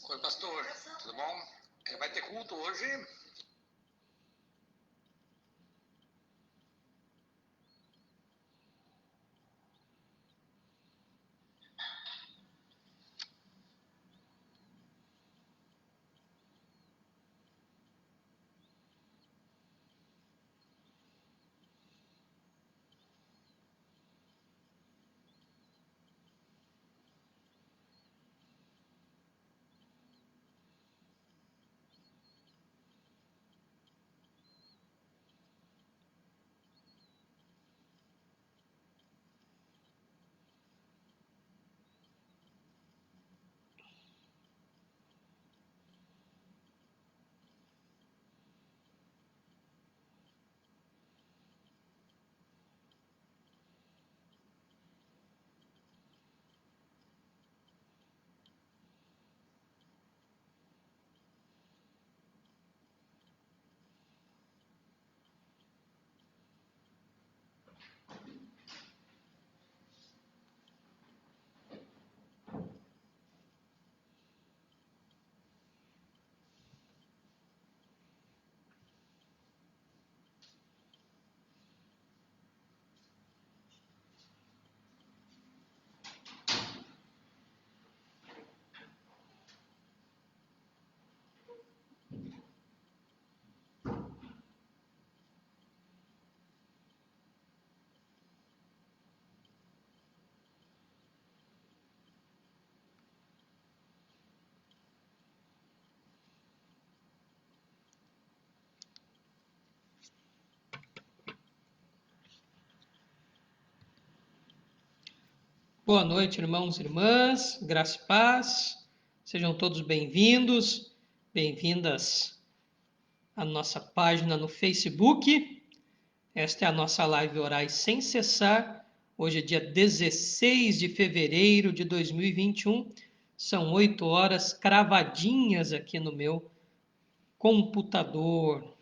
Oi, pastor, tudo bom? Vai ter culto hoje? Boa noite, irmãos e irmãs, graça e paz, sejam todos bem-vindos, bem-vindas à nossa página no Facebook. Esta é a nossa live Orai Sem Cessar. Hoje é dia 16 de fevereiro de 2021, são 8 horas cravadinhas aqui no meu computador.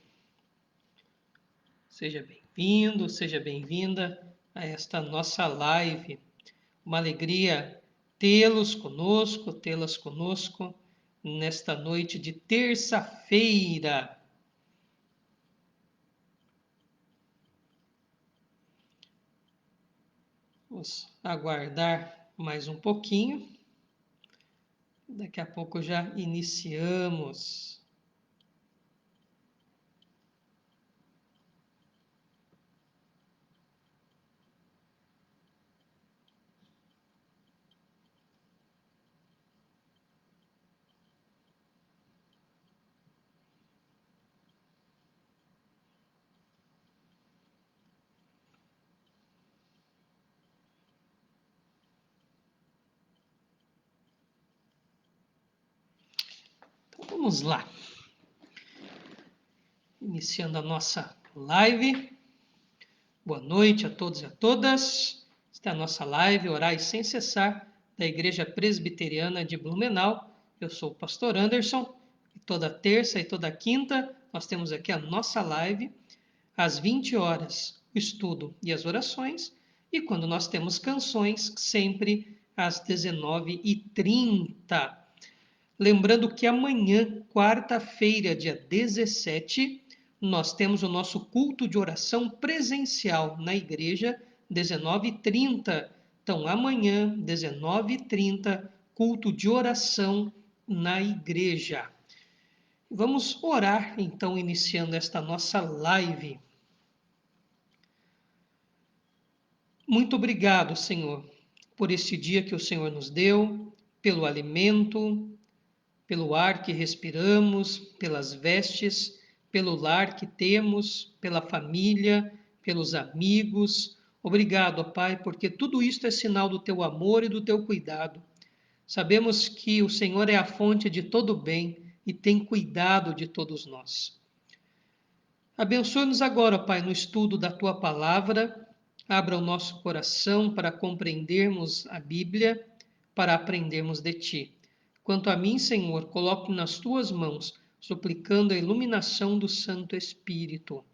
Seja bem-vindo, seja bem-vinda a esta nossa live. Uma alegria tê-las conosco nesta noite de terça-feira. Vamos aguardar mais um pouquinho. Daqui a pouco já iniciamos. Então vamos lá. Iniciando a nossa live. Boa noite a todos e a todas. Esta é a nossa live Orai Sem Cessar, da Igreja Presbiteriana de Blumenau. Eu sou o pastor Anderson e toda terça e toda quinta nós temos aqui a nossa live, às 20 horas, o estudo e as orações, e quando nós temos canções, sempre às 19h30. Lembrando que amanhã, quarta-feira, dia 17, nós temos o nosso culto de oração presencial na igreja, 19h30. Então, amanhã, 19h30, culto de oração na igreja. Vamos orar, então, iniciando esta nossa live. Muito obrigado, Senhor, por este dia que o Senhor nos deu, pelo alimento, pelo ar que respiramos, pelas vestes, pelo lar que temos, pela família, pelos amigos. Obrigado, ó Pai, porque tudo isto é sinal do teu amor e do teu cuidado. Sabemos que o Senhor é a fonte de todo bem e tem cuidado de todos nós. Abençoa-nos agora, ó Pai, no estudo da tua palavra. Abra o nosso coração para compreendermos a Bíblia, para aprendermos de ti. Quanto a mim, Senhor, coloco nas tuas mãos, suplicando a iluminação do Santo Espírito.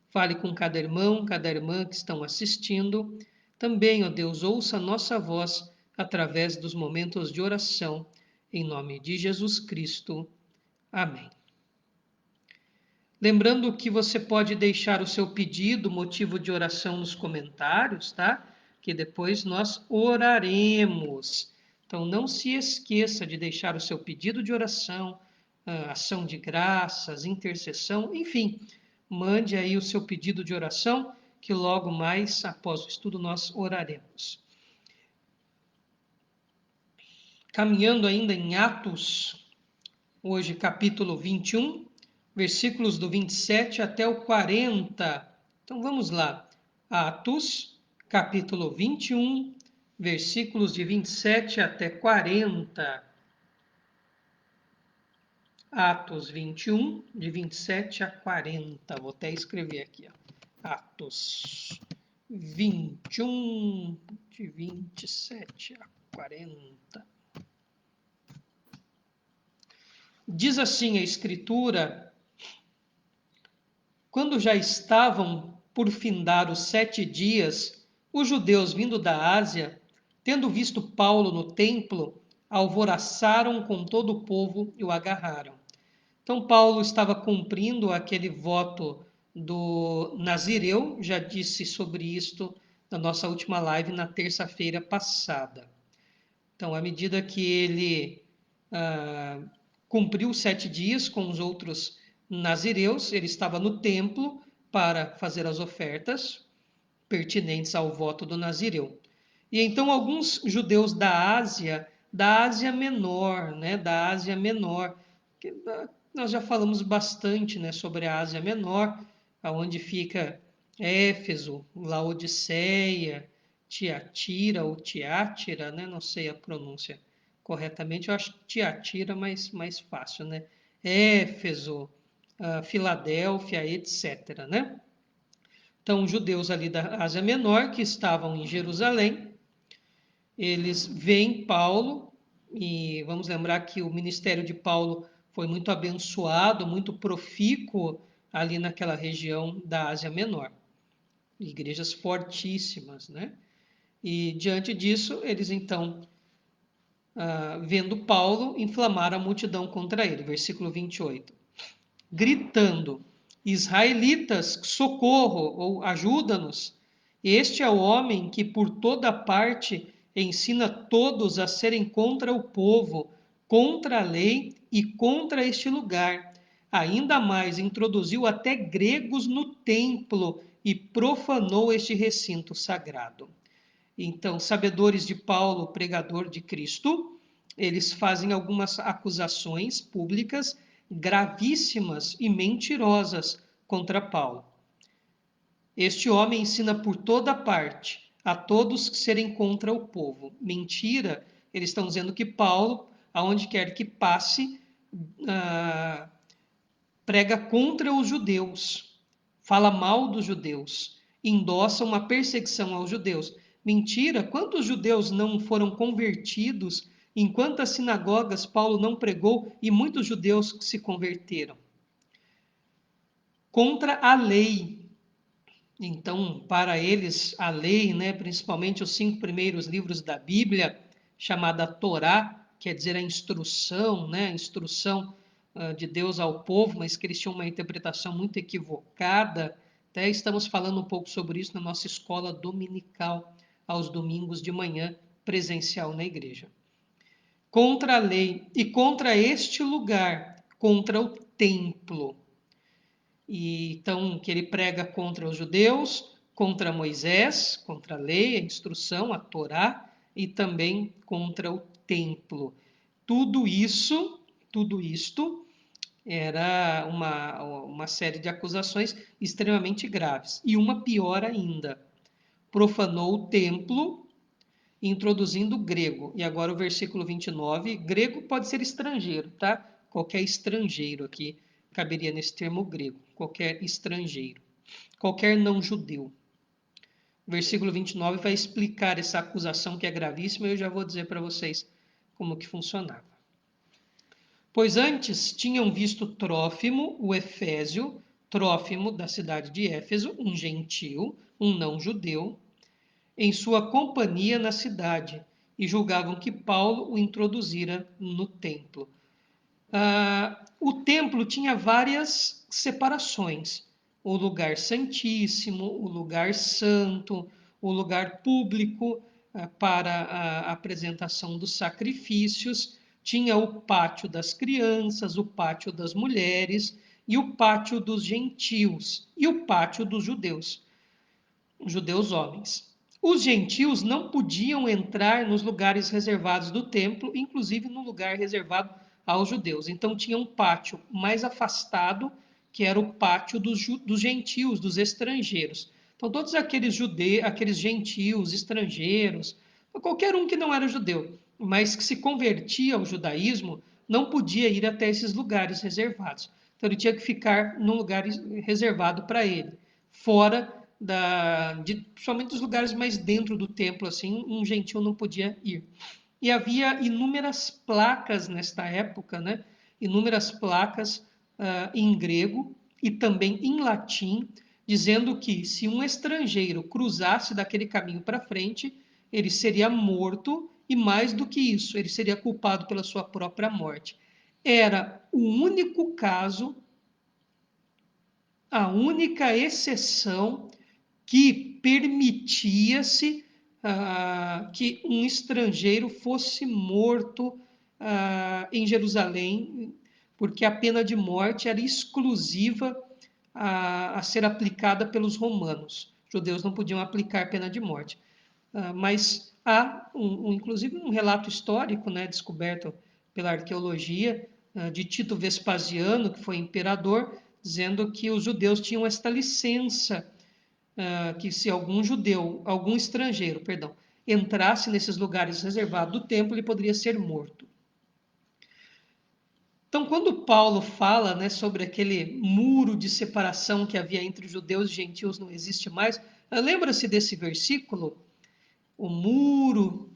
Fale com cada irmão, cada irmã que estão assistindo. Também, ó Deus, ouça a nossa voz através dos momentos de oração Em nome de Jesus Cristo. Amém. Lembrando que você pode deixar o seu pedido, motivo de oração nos comentários, tá? Que depois nós oraremos. Então não se esqueça de deixar o seu pedido de oração, ação de graças, intercessão, enfim, mande aí o seu pedido de oração, que logo mais, após o estudo, nós oraremos. Caminhando ainda em Atos, hoje capítulo 21, versículos do 27 até o 40. Então vamos lá. Atos, capítulo 21, versículos de 27 até 40. Atos 21, de 27 a 40. Vou até escrever aqui. Ó. Atos 21, de 27 a 40. Diz assim a Escritura: quando já estavam por findar os 7 dias, os judeus vindo da Ásia, tendo visto Paulo no templo, alvoroçaram com todo o povo e o agarraram. Então Paulo estava cumprindo aquele voto do Nazireu, já disse sobre isto na nossa última live na terça-feira passada. Então, à medida que ele cumpriu os 7 dias com os outros nazireus, ele estava no templo para fazer as ofertas pertinentes ao voto do nazireu. E então alguns judeus da Ásia Menor, né, da Ásia Menor, que nós já falamos bastante, né, sobre a Ásia Menor, aonde fica Éfeso, Laodiceia, Tiatira ou Tiátira, né, não sei a pronúncia corretamente, eu acho Tiatira mais fácil, né? Éfeso, Filadélfia, etc., né? Então, os judeus ali da Ásia Menor, que estavam em Jerusalém, eles veem Paulo, e vamos lembrar que o ministério de Paulo foi muito abençoado, muito profícuo ali naquela região da Ásia Menor. Igrejas fortíssimas, né? E diante disso, eles então, vendo Paulo, inflamaram a multidão contra ele. Versículo 28. Gritando: Israelitas, socorro, ou ajuda-nos. Este é o homem que por toda parte ensina todos a serem contra o povo, contra a lei e contra este lugar. Ainda mais, introduziu até gregos no templo e profanou este recinto sagrado. Então, sabedores de Paulo, pregador de Cristo, eles fazem algumas acusações públicas gravíssimas e mentirosas contra Paulo. Este homem ensina por toda parte a todos serem contra o povo. Mentira, eles estão dizendo que Paulo, aonde quer que passe, prega contra os judeus, fala mal dos judeus, endossa uma perseguição aos judeus. Mentira, quantos judeus não foram convertidos? Em quantas sinagogas Paulo não pregou e muitos judeus se converteram? Contra a lei. Então, para eles, a lei, né, principalmente os 5 primeiros livros da Bíblia, chamada Torá, quer dizer a instrução, né, a instrução de Deus ao povo, mas que eles tinham uma interpretação muito equivocada. Até estamos falando um pouco sobre isso na nossa escola dominical, aos domingos de manhã, presencial na igreja. Contra a lei e contra este lugar, contra o templo. E então, que ele prega contra os judeus, contra Moisés, contra a lei, a instrução, a Torá, e também contra o templo. Tudo isto era uma série de acusações extremamente graves. E uma pior ainda, profanou o templo, introduzindo o grego. E agora o versículo 29, grego pode ser estrangeiro, tá? Qualquer estrangeiro aqui caberia nesse termo grego, qualquer estrangeiro, qualquer não judeu. O versículo 29 vai explicar essa acusação que é gravíssima e eu já vou dizer para vocês como que funcionava. Pois antes tinham visto Trófimo, o Efésio, Trófimo da cidade de Éfeso, um gentil, um não judeu, em sua companhia na cidade, e julgavam que Paulo o introduzira no templo. O templo tinha várias separações: o lugar santíssimo, o lugar santo, o lugar público para a apresentação dos sacrifícios, tinha o pátio das crianças, o pátio das mulheres e o pátio dos gentios e o pátio dos judeus homens. Os gentios não podiam entrar nos lugares reservados do templo, inclusive no lugar reservado aos judeus. Então tinha um pátio mais afastado, que era o pátio dos gentios, dos estrangeiros. Então todos aqueles gentios, estrangeiros, qualquer um que não era judeu, mas que se convertia ao judaísmo, não podia ir até esses lugares reservados. Então ele tinha que ficar num lugar reservado para ele, fora somente dos lugares mais dentro do templo, assim, um gentil não podia ir. E havia inúmeras placas nesta época, né? Inúmeras placas em grego e também em latim, dizendo que se um estrangeiro cruzasse daquele caminho para frente, ele seria morto e, mais do que isso, ele seria culpado pela sua própria morte. Era o único caso, a única exceção que permitia-se que um estrangeiro fosse morto em Jerusalém, porque a pena de morte era exclusiva a ser aplicada pelos romanos. Os judeus não podiam aplicar pena de morte. Mas há, inclusive, um relato histórico, né, descoberto pela arqueologia, de Tito Vespasiano, que foi imperador, dizendo que os judeus tinham esta licença, que se algum estrangeiro, entrasse nesses lugares reservados do templo, ele poderia ser morto. Então, quando Paulo fala, né, sobre aquele muro de separação que havia entre judeus e gentios não existe mais, lembra-se desse versículo? O muro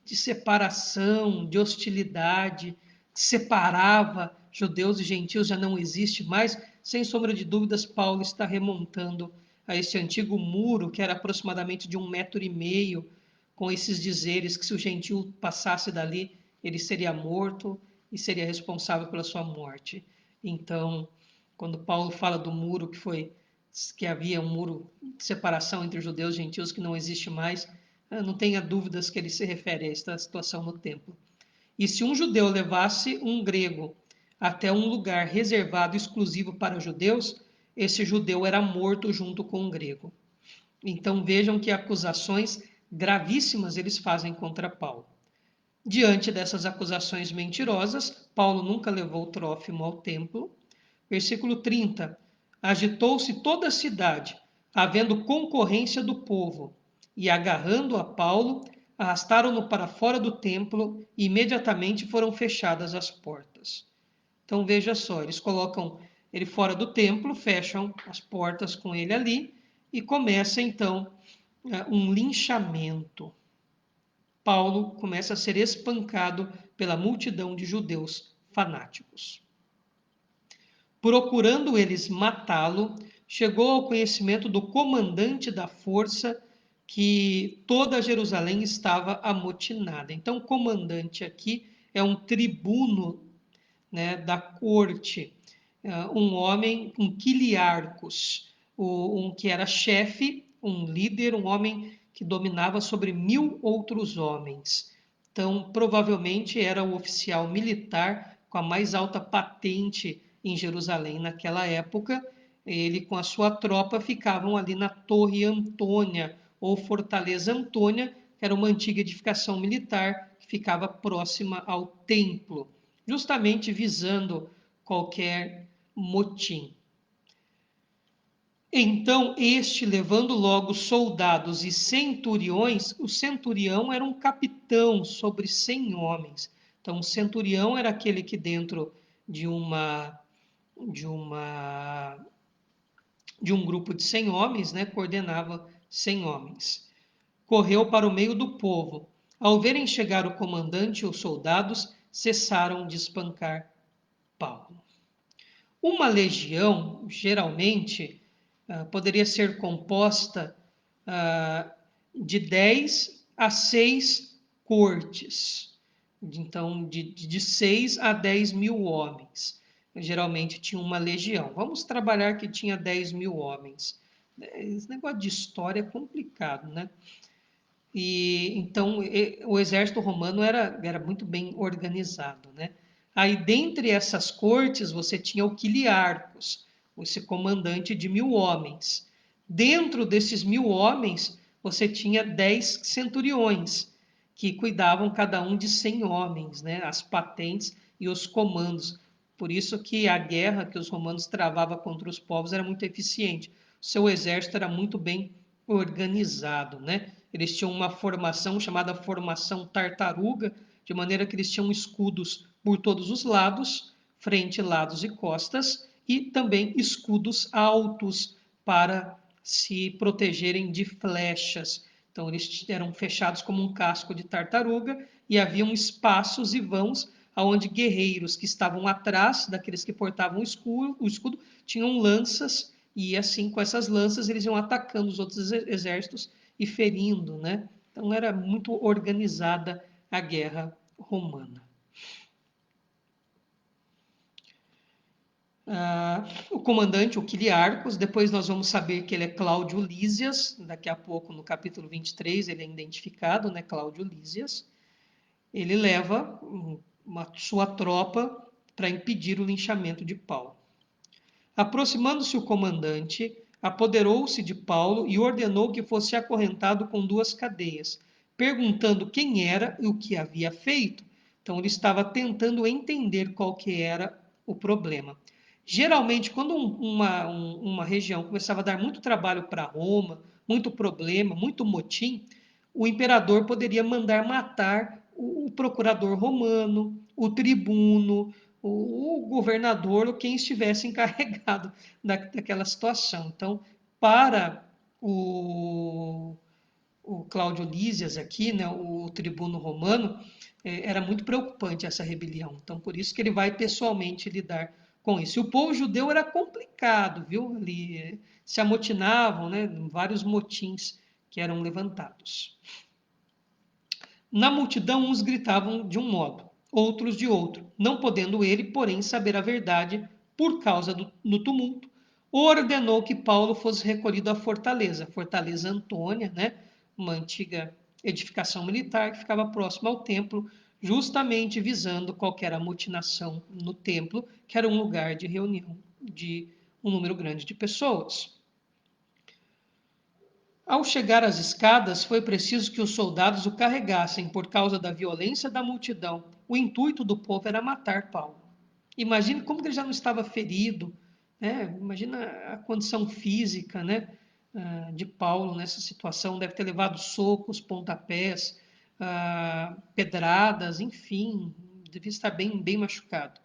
de separação, de hostilidade, que separava judeus e gentios já não existe mais. Sem sombra de dúvidas, Paulo está remontando a esse antigo muro, que era aproximadamente de 1,5 metro, com esses dizeres que se o gentio passasse dali, ele seria morto e seria responsável pela sua morte. Então, quando Paulo fala do muro que havia um muro de separação entre judeus e gentios que não existe mais, não tenha dúvidas que ele se refere a esta situação no templo. E se um judeu levasse um grego até um lugar reservado exclusivo para judeus, esse judeu era morto junto com o grego. Então vejam que acusações gravíssimas eles fazem contra Paulo. Diante dessas acusações mentirosas, Paulo nunca levou Trófimo ao templo. Versículo 30. Agitou-se toda a cidade, havendo concorrência do povo, e agarrando a Paulo, arrastaram-no para fora do templo e imediatamente foram fechadas as portas. Então veja só, eles colocam ele fora do templo, fecham as portas com ele ali e começa então um linchamento. Paulo começa a ser espancado pela multidão de judeus fanáticos. Procurando eles matá-lo, chegou ao conhecimento do comandante da força que toda Jerusalém estava amotinada. Então, o comandante aqui é um tribuno, né, da corte, um homem, um quiliarcos, um que era chefe, um líder, um homem que dominava sobre 1.000 outros homens. Então, provavelmente era o oficial militar com a mais alta patente em Jerusalém naquela época. Ele com a sua tropa ficavam ali na Torre Antônia, ou Fortaleza Antônia, que era uma antiga edificação militar que ficava próxima ao templo, justamente visando qualquer motim. Então este, levando logo soldados e centuriões, o centurião era um capitão sobre 100 homens. Então o centurião era aquele que dentro de um grupo de 100 homens, né, coordenava 100 homens. Correu para o meio do povo. Ao verem chegar o comandante e os soldados, cessaram de espancar Paulo. Uma legião, geralmente, poderia ser composta de 10 a 6 cortes. Então, de 6 a 10 mil homens. Geralmente tinha uma legião. Vamos trabalhar que tinha 10 mil homens. Esse negócio de história é complicado, né? E então o exército romano era muito bem organizado, né? Aí, dentre essas cortes, você tinha o quiliarcos, esse comandante de 1000 homens. Dentro desses 1000 homens, você tinha 10 centuriões, que cuidavam cada um de 100 homens, né? As patentes e os comandos. Por isso que a guerra que os romanos travavam contra os povos era muito eficiente. O seu exército era muito bem organizado, né? Eles tinham uma formação chamada formação tartaruga, de maneira que eles tinham escudos por todos os lados, frente, lados e costas, e também escudos altos para se protegerem de flechas. Então, eles eram fechados como um casco de tartaruga e haviam espaços e vãos onde guerreiros que estavam atrás daqueles que portavam o escudo tinham lanças e assim com essas lanças eles iam atacando os outros exércitos e ferindo, né? Então era muito organizada a guerra romana. O comandante, o Quiliarcos, depois nós vamos saber que ele é Cláudio Lísias, daqui a pouco no capítulo 23 ele é identificado, né, Cláudio Lísias. Ele leva sua tropa para impedir o linchamento de Paulo. Aproximando-se o comandante, apoderou-se de Paulo e ordenou que fosse acorrentado com 2 cadeias, perguntando quem era e o que havia feito. Então ele estava tentando entender qual que era o problema. Geralmente, quando uma região começava a dar muito trabalho para Roma, muito problema, muito motim, o imperador poderia mandar matar o procurador romano, o tribuno, o governador ou quem estivesse encarregado daquela situação. Então, para o Cláudio Lísias aqui, né, o tribuno romano, era muito preocupante essa rebelião. Então, por isso que ele vai pessoalmente lidar com isso. E o povo judeu era complicado, viu? Ali se amotinavam, né, vários motins que eram levantados. Na multidão, uns gritavam de um modo, outros de outro, não podendo ele, porém, saber a verdade por causa do tumulto. Ordenou que Paulo fosse recolhido à fortaleza, Fortaleza Antônia, né? Uma antiga edificação militar que ficava próxima ao templo, justamente visando qualquer amotinação no templo, que era um lugar de reunião de um número grande de pessoas. Ao chegar às escadas, foi preciso que os soldados o carregassem por causa da violência da multidão. O intuito do povo era matar Paulo. Imagine como ele já não estava ferido, né? Imagina a condição física, né, de Paulo nessa situação. Deve ter levado socos, pontapés, pedradas, enfim, devia estar bem machucado.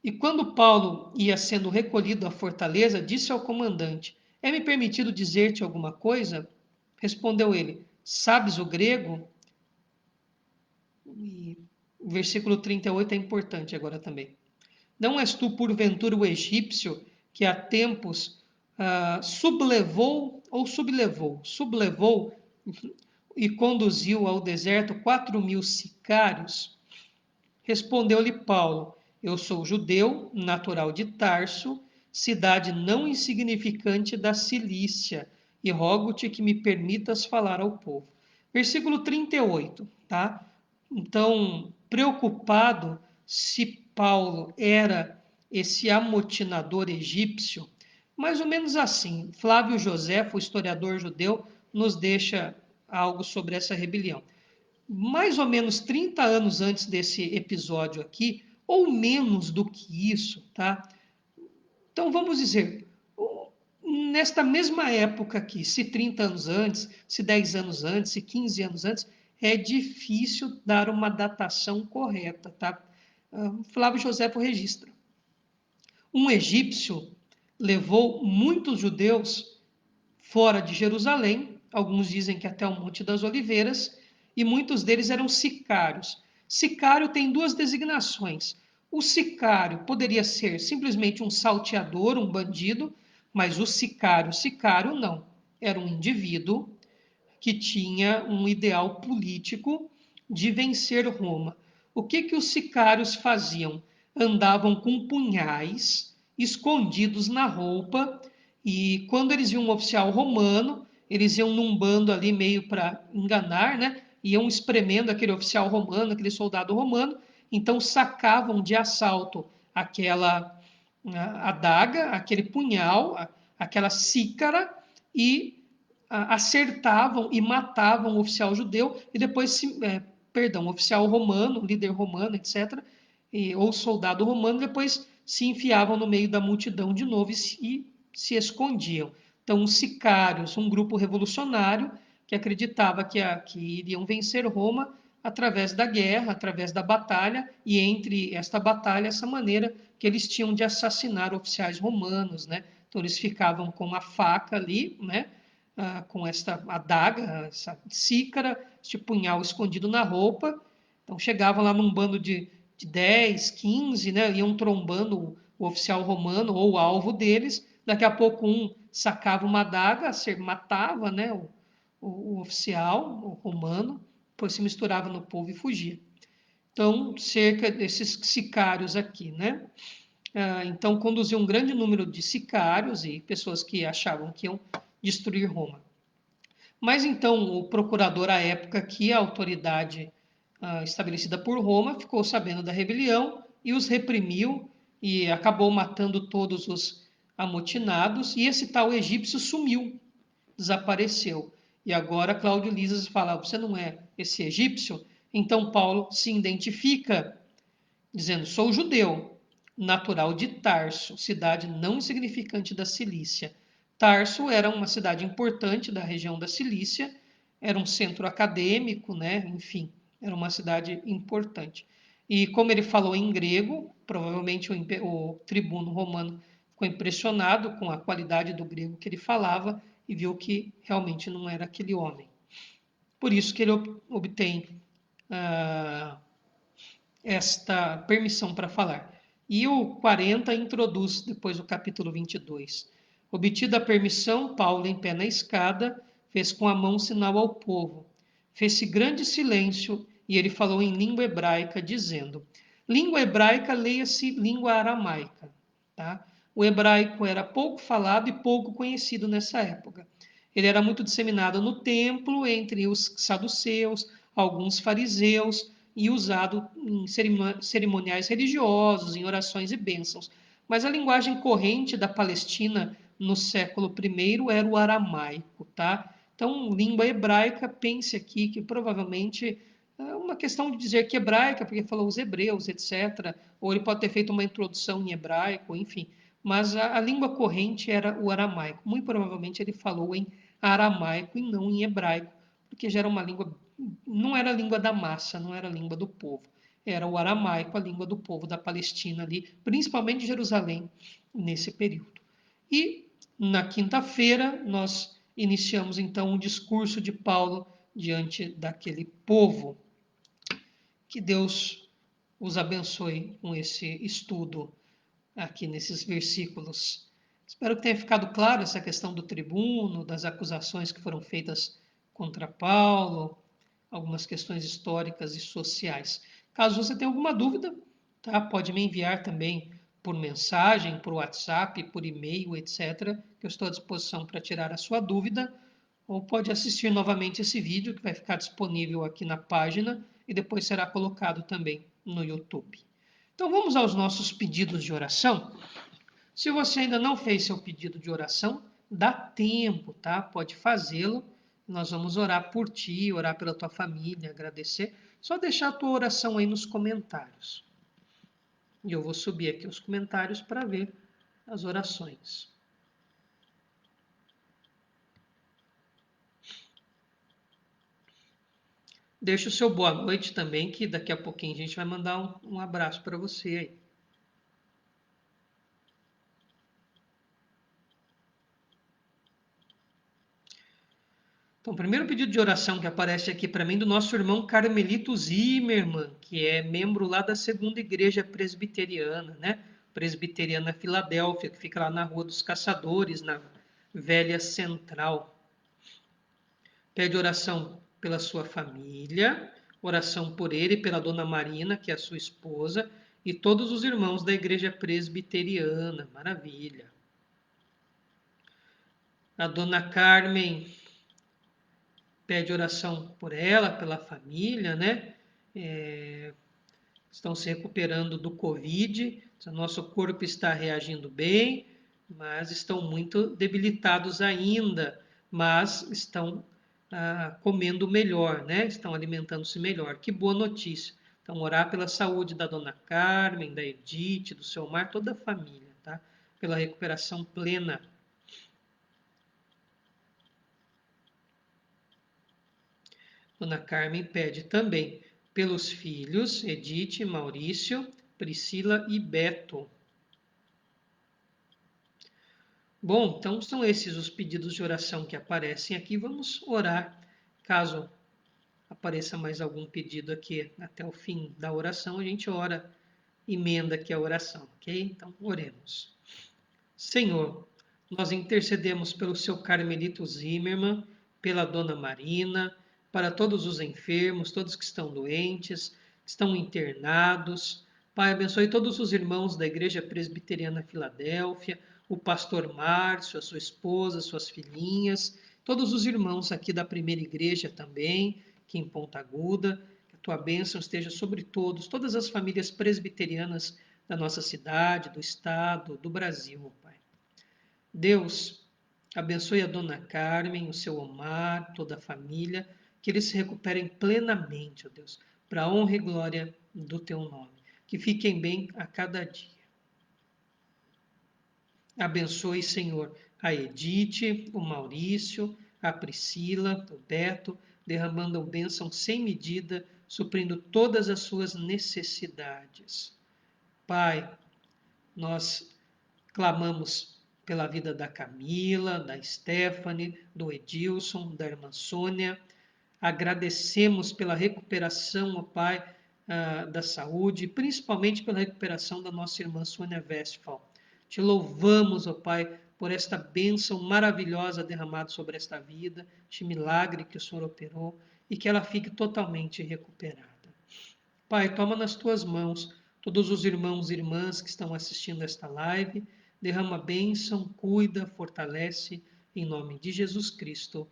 E quando Paulo ia sendo recolhido à fortaleza, disse ao comandante: é-me permitido dizer-te alguma coisa? Respondeu ele: sabes o grego? E o versículo 38 é importante agora também. Não és tu, porventura, o egípcio que há tempos sublevou e conduziu ao deserto 4.000 sicários? Respondeu-lhe Paulo: eu sou judeu, natural de Tarso, cidade não insignificante da Cilícia, e rogo-te que me permitas falar ao povo. Versículo 38, tá? Então, preocupado se Paulo era esse amotinador egípcio, mais ou menos assim, Flávio Josefo, o historiador judeu, nos deixa algo sobre essa rebelião. Mais ou menos 30 anos antes desse episódio aqui, ou menos do que isso, tá? Então, vamos dizer, nesta mesma época aqui, se 30 anos antes, se 10 anos antes, se 15 anos antes, é difícil dar uma datação correta, tá? Flávio Josefo registra. Um egípcio levou muitos judeus fora de Jerusalém, alguns dizem que até o Monte das Oliveiras, e muitos deles eram sicários. Sicário tem 2 designações. O sicário poderia ser simplesmente um salteador, um bandido, mas o sicário não. Era um indivíduo que tinha um ideal político de vencer Roma. O que os sicários faziam? Andavam com punhais escondidos na roupa, e quando eles viam um oficial romano, eles iam num bando ali meio para enganar, né? Iam espremendo aquele oficial romano, aquele soldado romano, então sacavam de assalto aquela adaga, aquele punhal, aquela xícara, e acertavam e matavam o oficial judeu, e depois, o oficial romano, líder romano, etc., ou soldado romano, depois se enfiavam no meio da multidão de novo e se escondiam. Então, os sicários, um grupo revolucionário que acreditava que iriam vencer Roma através da guerra, através da batalha, e entre esta batalha, essa maneira que eles tinham de assassinar oficiais romanos, né? Então, eles ficavam com a faca ali, né? Com esta adaga, essa xícara, este punhal escondido na roupa. Então, chegavam lá num bando de 10, 15, né? Iam trombando o oficial romano ou o alvo deles. Daqui a pouco um sacava uma adaga, matava, né? O oficial o romano, depois se misturava no povo e fugia. Então, cerca desses sicários aqui, né? Então, conduziu um grande número de sicários e pessoas que achavam que iam destruir Roma. Mas então, o procurador à época, que a autoridade estabelecida por Roma, ficou sabendo da rebelião e os reprimiu e acabou matando todos os amotinados, e esse tal egípcio sumiu, desapareceu. E agora Cláudio Lisas fala: você não é esse egípcio? Então Paulo se identifica, dizendo: sou judeu, natural de Tarso, cidade não insignificante da Cilícia. Tarso era uma cidade importante da região da Cilícia, era um centro acadêmico, né? Enfim, era uma cidade importante. E como ele falou em grego, provavelmente o tribuno romano ficou impressionado com a qualidade do grego que ele falava e viu que realmente não era aquele homem. Por isso que ele obtém esta permissão para falar. E o 40 introduz depois o capítulo 22. Obtida a permissão, Paulo, em pé na escada, fez com a mão sinal ao povo. Fez-se grande silêncio e ele falou em língua hebraica, dizendo: língua hebraica, leia-se língua aramaica. Tá? O hebraico era pouco falado e pouco conhecido nessa época. Ele era muito disseminado no templo, entre os saduceus, alguns fariseus, e usado em cerimoniais religiosos, em orações e bênçãos. Mas a linguagem corrente da Palestina no século I era o aramaico, tá? Então, língua hebraica, pense aqui que provavelmente é uma questão de dizer que hebraica, porque falou os hebreus, etc. Ou ele pode ter feito uma introdução em hebraico, enfim. Mas a língua corrente era o aramaico. Muito provavelmente ele falou em aramaico e não em hebraico, porque já era uma língua, não era a língua da massa, não era a língua do povo. Era o aramaico, a língua do povo da Palestina ali, principalmente de Jerusalém, nesse período. E na quinta-feira nós iniciamos então o discurso de Paulo diante daquele povo. Que Deus os abençoe com esse estudo aqui nesses versículos. Espero que tenha ficado claro essa questão do tribuno, das acusações que foram feitas contra Paulo, algumas questões históricas e sociais. Caso você tenha alguma dúvida, tá? Pode me enviar também por mensagem, por WhatsApp, por e-mail, etc., que eu estou à disposição para tirar a sua dúvida, ou pode assistir novamente esse vídeo, que vai ficar disponível aqui na página e depois será colocado também no YouTube. Então vamos aos nossos pedidos de oração. Se você ainda não fez seu pedido de oração, dá tempo, tá? Pode fazê-lo. Nós vamos orar por ti, orar pela tua família, agradecer. Só deixar a tua oração aí nos comentários. E eu vou subir aqui os comentários para ver as orações. Deixa o seu boa noite também, que daqui a pouquinho a gente vai mandar um abraço para você aí. Então, o primeiro pedido de oração que aparece aqui para mim do nosso irmão Carmelito Zimmermann, que é membro lá da Segunda Igreja Presbiteriana, né? Presbiteriana Filadélfia, que fica lá na Rua dos Caçadores, na Velha Central. Pede oração pela sua família, oração por ele e pela dona Marina, que é a sua esposa, e todos os irmãos da igreja presbiteriana. Maravilha. A dona Carmen pede oração por ela, pela família, né? Estão se recuperando do Covid, o nosso corpo está reagindo bem, mas estão muito debilitados ainda, mas estão comendo melhor, né? Estão alimentando-se melhor. Que boa notícia. Então, orar pela saúde da dona Carmen, da Edith, do seu Mar, toda a família, tá? Pela recuperação plena. Dona Carmen pede também pelos filhos Edith, Maurício, Priscila e Beto. Bom, então são esses os pedidos de oração que aparecem aqui. Vamos orar. Caso apareça mais algum pedido aqui até o fim da oração, a gente ora, emenda aqui a oração, ok? Então, oremos. Senhor, nós intercedemos pelo seu Carmelito Zimmermann, pela dona Marina, para todos os enfermos, todos que estão doentes, que estão internados. Pai, abençoe todos os irmãos da Igreja Presbiteriana Filadélfia, o pastor Márcio, a sua esposa, suas filhinhas, todos os irmãos aqui da primeira igreja também, aqui em Ponta Aguda. Que a tua bênção esteja sobre todos, todas as famílias presbiterianas da nossa cidade, do estado, do Brasil, Pai. Deus, abençoe a dona Carmen, o seu Omar, toda a família, que eles se recuperem plenamente, ó Deus, para a honra e glória do teu nome. Que fiquem bem a cada dia. Abençoe, Senhor, a Edith, o Maurício, a Priscila, o Beto, derramando bênção sem medida, suprindo todas as suas necessidades. Pai, nós clamamos pela vida da Camila, da Stephanie, do Edilson, da irmã Sônia. Agradecemos pela recuperação, ó Pai, da saúde, principalmente pela recuperação da nossa irmã Sônia Westphal. Te louvamos, ó Pai, por esta bênção maravilhosa derramada sobre esta vida, este milagre que o Senhor operou e que ela fique totalmente recuperada. Pai, toma nas tuas mãos todos os irmãos e irmãs que estão assistindo esta live, derrama bênção, cuida, fortalece, em nome de Jesus Cristo.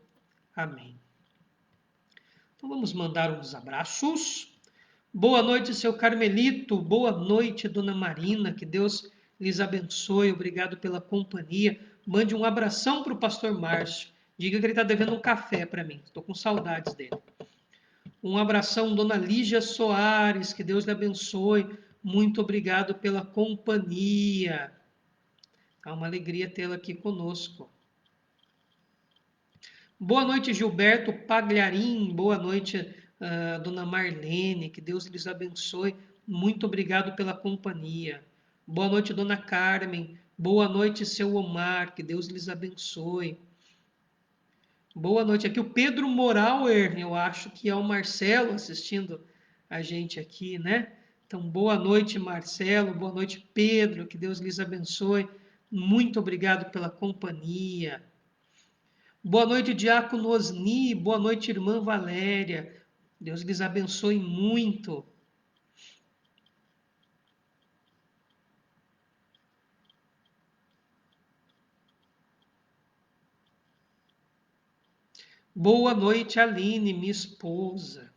Amém. Então vamos mandar uns abraços. Boa noite, seu Carmelito. Boa noite, dona Marina. Que Deus lhes abençoe. Obrigado pela companhia. Mande um abração para o pastor Márcio. Diga que ele está devendo um café para mim. Estou com saudades dele. Um abração, dona Lígia Soares. Que Deus lhe abençoe. Muito obrigado pela companhia. É uma alegria tê-la aqui conosco. Boa noite, Gilberto Pagliarim. Boa noite, dona Marlene. Que Deus lhes abençoe. Muito obrigado pela companhia. Boa noite, dona Carmen. Boa noite, seu Omar. Que Deus lhes abençoe. Boa noite. Aqui o Pedro Morauer. Eu acho que é o Marcelo assistindo a gente aqui, né? Então, boa noite, Marcelo. Boa noite, Pedro. Que Deus lhes abençoe. Muito obrigado pela companhia. Boa noite, Diácono Osni. Boa noite, irmã Valéria. Deus lhes abençoe muito. Boa noite, Aline, minha esposa.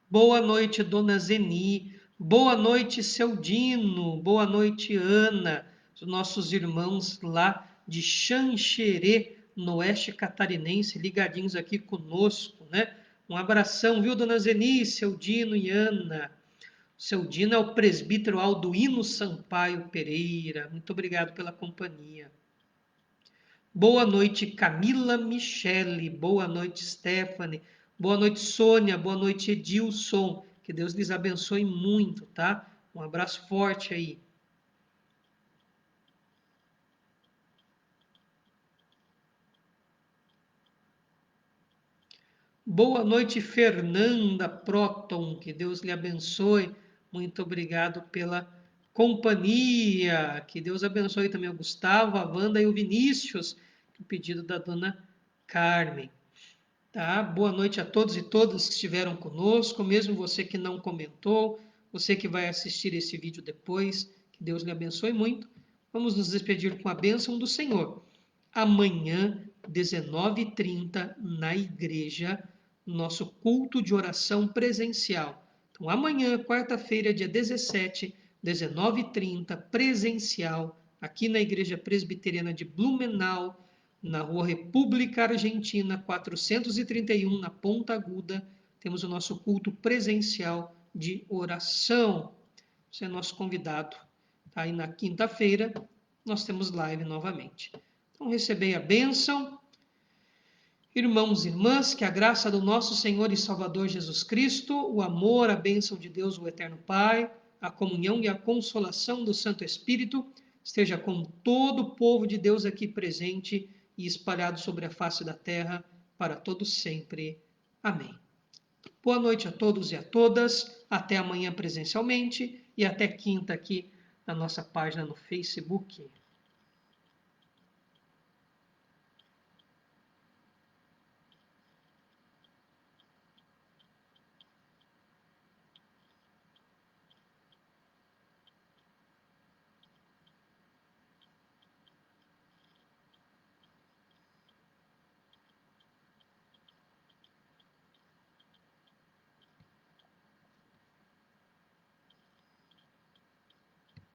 Boa noite, dona Zeni. Boa noite, seu Dino. Boa noite, Ana. Os nossos irmãos lá de Xanxerê, no oeste catarinense, ligadinhos aqui conosco, né? Um abração, viu, dona Zeni, seu Dino e Ana. Seu Dino é o presbítero Alduíno Sampaio Pereira. Muito obrigado pela companhia. Boa noite, Camila Michele. Boa noite, Stephanie. Boa noite, Sônia. Boa noite, Edilson. Que Deus lhes abençoe muito, tá? Um abraço forte aí. Boa noite, Fernanda Proton. Que Deus lhe abençoe. Muito obrigado pela companhia. Que Deus abençoe também o Gustavo, a Wanda e o Vinícius. Que o pedido da dona Carmen. Tá? Boa noite a todos e todas que estiveram conosco, mesmo você que não comentou, você que vai assistir esse vídeo depois, que Deus lhe abençoe muito. Vamos nos despedir com a bênção do Senhor. Amanhã, 19h30, na igreja, nosso culto de oração presencial. Então, amanhã, quarta-feira, dia 17, 19h30, presencial, aqui na Igreja Presbiteriana de Blumenau, na Rua República Argentina, 431, na Ponta Aguda, temos o nosso culto presencial de oração. Você é nosso convidado. Tá? E na quinta-feira, nós temos live novamente. Então, recebei a bênção. Irmãos e irmãs, que a graça do nosso Senhor e Salvador Jesus Cristo, o amor, a bênção de Deus, o Eterno Pai, a comunhão e a consolação do Santo Espírito esteja com todo o povo de Deus aqui presente e espalhado sobre a face da terra para todos sempre. Amém. Boa noite a todos e a todas. Até amanhã presencialmente e até quinta aqui na nossa página no Facebook.